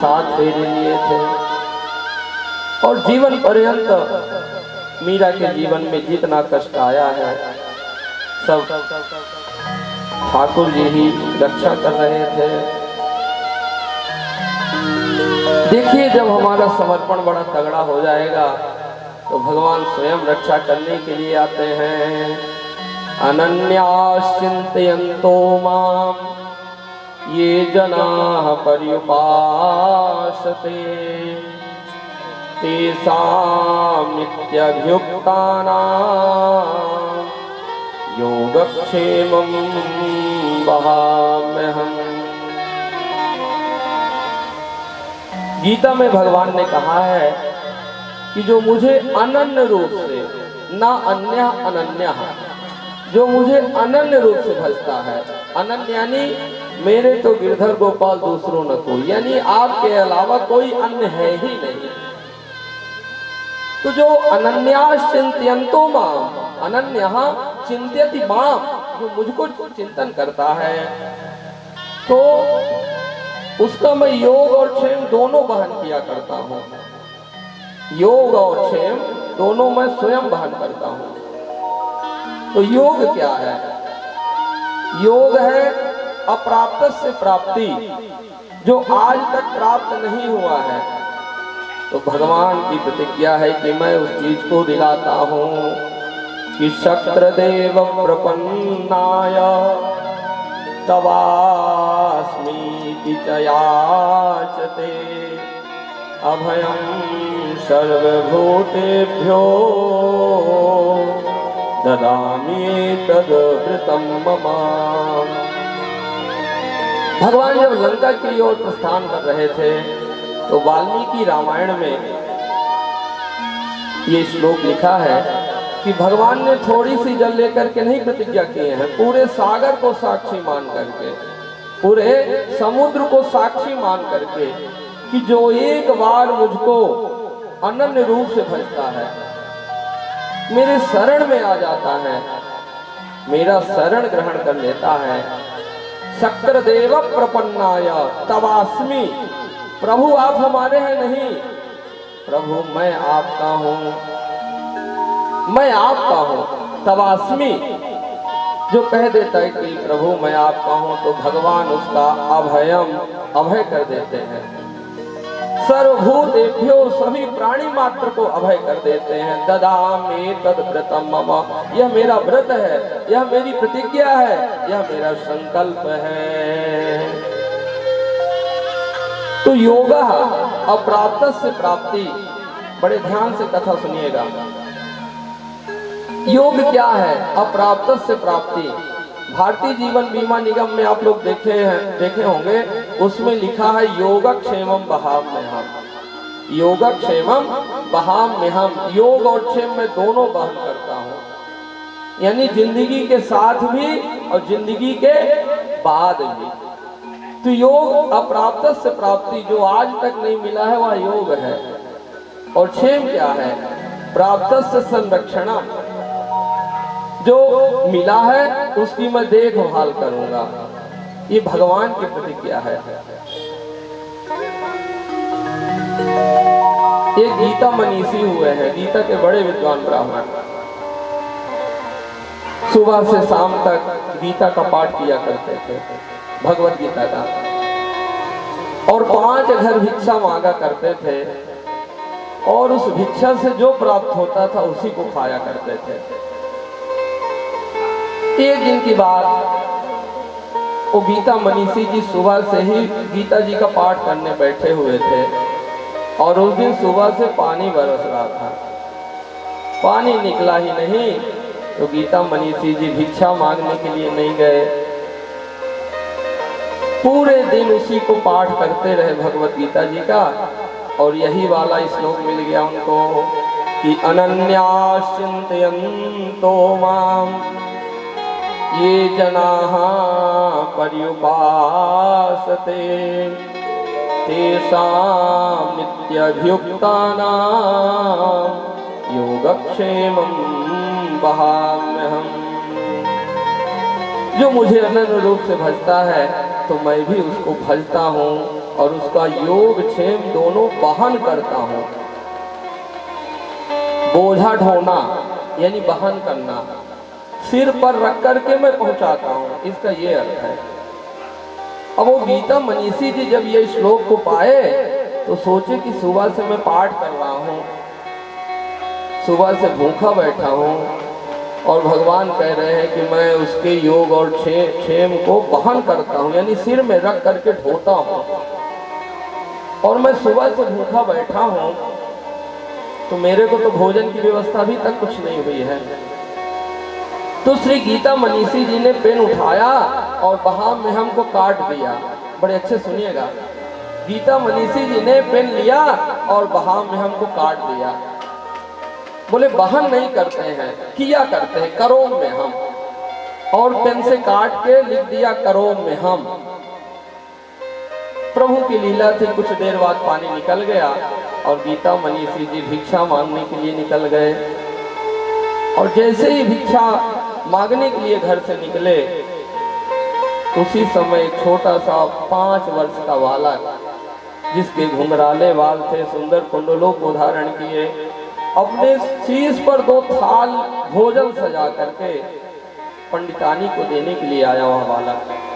साथ फेरे लिए थे और जीवन पर्यंत मीरा के जीवन में जितना कष्ट आया है सब ठाकुर जी ही रक्षा कर रहे थे। देखिए, जब हमारा समर्पण बड़ा तगड़ा हो जाएगा तो भगवान स्वयं रक्षा करने के लिए आते हैं। अनन्याश्चिन्तयन्तो माम् ये जनाः पर्युपासते तेषां नित्यभियुक्तानां योगक्षेमं वहाम्यहम्। गीता में भगवान ने कहा है कि जो मुझे अनन्य रूप से, ना अन्य अनन्य, जो मुझे अनन्य रूप से भजता है, अनन्य यानी मेरे तो गिरधर गोपाल दूसरों न कोई, यानी आपके अलावा कोई अन्य है ही नहीं। तो जो अनन्याश्चिन्तयन्तो माम्, अनन्यः चिन्तयति माम्, जो मुझको चिंतन करता है तो उसका मैं योग और क्षेम दोनों वहन किया करता हूँ। योग और क्षेम दोनों मैं स्वयं वहन करता हूँ। तो योग क्या है? योग है अप्राप्त से प्राप्ति, जो आज तक प्राप्त नहीं हुआ है। तो भगवान की प्रतिज्ञा है कि मैं उस चीज को दिलाता हूँ कि शक्रदेव प्रपन्नाय तवास्मीति च याचते अभयं सर्वभूतेभ्यो ददामि तद्वृतं मम। भगवान जब लंका की ओर प्रस्थान कर रहे थे तो वाल्मीकि रामायण में ये श्लोक लिखा है कि भगवान ने थोड़ी सी जल लेकर के नहीं प्रतिज्ञा किए हैं, पूरे सागर को साक्षी मान करके, पूरे समुद्र को साक्षी मान करके कि जो एक बार मुझको अनन्य रूप से भजता है, मेरे शरण में आ जाता है, मेरा शरण ग्रहण कर लेता है, शक्रदेव प्रपन्नाय तवास्मि, प्रभु आप हमारे हैं नहीं, प्रभु मैं आपका हूं, मैं आपका हूं। तवास्मि जो कह देता है कि प्रभु मैं आपका हूं, तो भगवान उसका अभय कर देते हैं। सर्वभूतेभ्यो सभी प्राणी मात्र को अभय कर देते हैं। ददामि तद्व्रतं मम, यह मेरा व्रत है, यह मेरी प्रतिज्ञा है, यह मेरा संकल्प है। तो योग अप्राप्त से प्राप्ति, बड़े ध्यान से कथा सुनिएगा। योग क्या है? अप्राप्त से प्राप्ति। भारतीय जीवन बीमा निगम में आप लोग देखे होंगे, उसमें लिखा है योगक्षेमं वहाम्यहम्, योगक्षेमं वहाम्यहम्। योग और क्षेम में दोनों वहन करता हूँ, यानी जिंदगी के साथ भी और जिंदगी के बाद भी। तो योग अप्राप्त से प्राप्ति, जो आज तक नहीं मिला है वह योग है। और क्षेम क्या है? प्राप्त से संरक्षणम, जो मिला है उसकी मैं देखभाल करूंगा। ये भगवान की प्रतिज्ञा है। एक गीता मनीषी हुए हैं, गीता के बड़े विद्वान ब्राह्मण, सुबह से शाम तक गीता का पाठ किया करते थे, भगवत गीता का, और 5 घर भिक्षा मांगा करते थे, और उस भिक्षा से जो प्राप्त होता था उसी को खाया करते थे। एक दिन की बात, वो गीता मनीषी जी सुबह से ही गीता जी का पाठ करने बैठे हुए थे, और उस दिन सुबह से पानी बरस रहा था, पानी निकला ही नहीं। तो गीता मनीषी जी भिक्षा मांगने के लिए नहीं गए, पूरे दिन उसी को पाठ करते रहे भगवत गीता जी का। और यही वाला श्लोक मिल गया उनको कि अनन्याश्चिन्तयन्तो माम् ये जनाः पर्युपासते तेषां नित्यभियुक्तानां योगक्षेमं वहाम्यहम्। जो मुझे अनन्य रूप से भजता है तो मैं भी उसको भजता हूँ और उसका योग क्षेम दोनों वहन करता हूँ। बोझा ढोना यानी वहन करना, सिर पर रख करके मैं पहुंचाता हूँ, इसका ये अर्थ है। अब वो गीता मनीषी जी जब ये श्लोक को पाए तो सोचे कि सुबह से मैं पाठ कर रहा हूँ, सुबह से भूखा बैठा हूँ और भगवान कह रहे हैं कि मैं उसके योग और क्षेम को वहन करता हूँ, यानी सिर में रख करके ढोता हूँ, और मैं सुबह से भूखा बैठा हूँ, तो मेरे को तो भोजन की व्यवस्था अभी तक कुछ नहीं हुई है। तो श्री गीता मनीषी जी ने पेन उठाया और वहां में हमको काट दिया। बड़े अच्छे सुनिएगा, गीता मनीषी जी ने पेन लिया और वहां में हमको काट दिया। बोले वहन नहीं करते हैं, किया करते हैं, करोम में हम, और पेन से काट के लिख दिया करोम में हम। प्रभु की लीला थी, कुछ देर बाद पानी निकल गया और गीता मनीषी जी भिक्षा मांगने के लिए निकल गए। और जैसे ही भिक्षा मांगने के लिए घर से निकले, उसी समय छोटा सा 5 वर्ष का बालक, जिसके घुंघराले बाल थे, सुंदर कुंडलों को धारण किए, अपने शीश पर 2 थाल भोजन सजा करके पंडितानी को देने के लिए आया वह बालक।